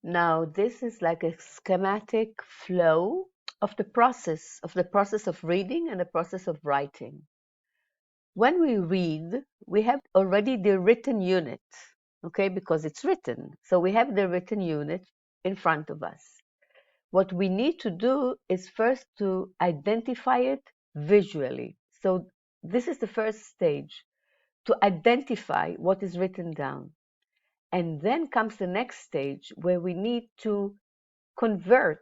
Now, this is like a schematic flow of the process of reading and the process of writing. When we read, we have already the written unit, okay, because it's written. So we have the written unit in front of us. What we need to do is first to identify it visually. So this is the first stage, to identify what is written down. And then comes the next stage where we need to convert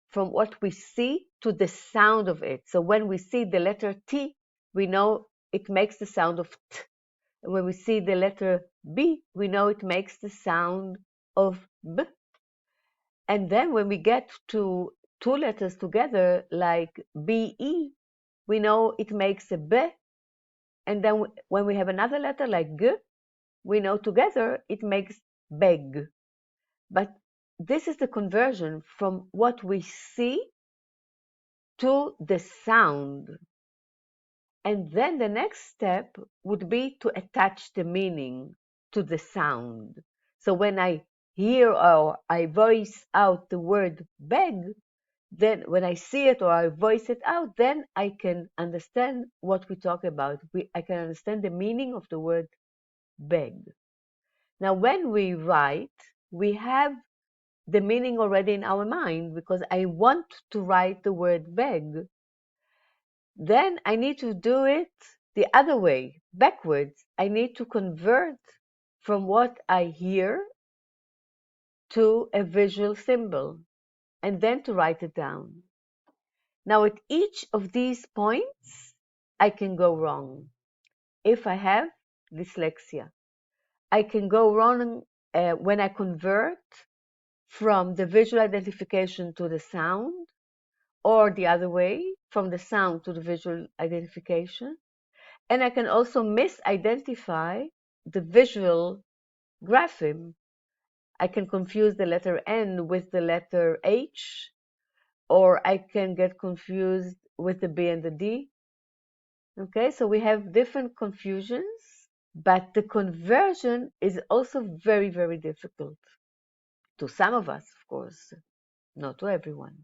from what we see to the sound of it. So when we see the letter T, we know it makes the sound of T. When we see the letter B, we know it makes the sound of B. And then when we get to two letters together, like BE, we know it makes a B. And then when we have another letter like G, we know together it makes beg. But this is the conversion from what we see to the sound. And then the next step would be to attach the meaning to the sound. So when I hear or I voice out the word beg, then when I see it or I voice it out, then I can understand what we talk about. I can understand the meaning of the word beg. Now, when we write, we have the meaning already in our mind because I want to write the word beg. Then I need to do it the other way, backwards. I need to convert from what I hear to a visual symbol and then to write it down. Now, at each of these points, I can go wrong. If I have dyslexia, I can go wrong when I convert from the visual identification to the sound, or the other way, from the sound to the visual identification. And I can also misidentify the visual grapheme. I can confuse the letter N with the letter H, or I can get confused with the B and the D. Okay, so we have different confusions, but the conversion is also very, very difficult to some of us, of course, not to everyone.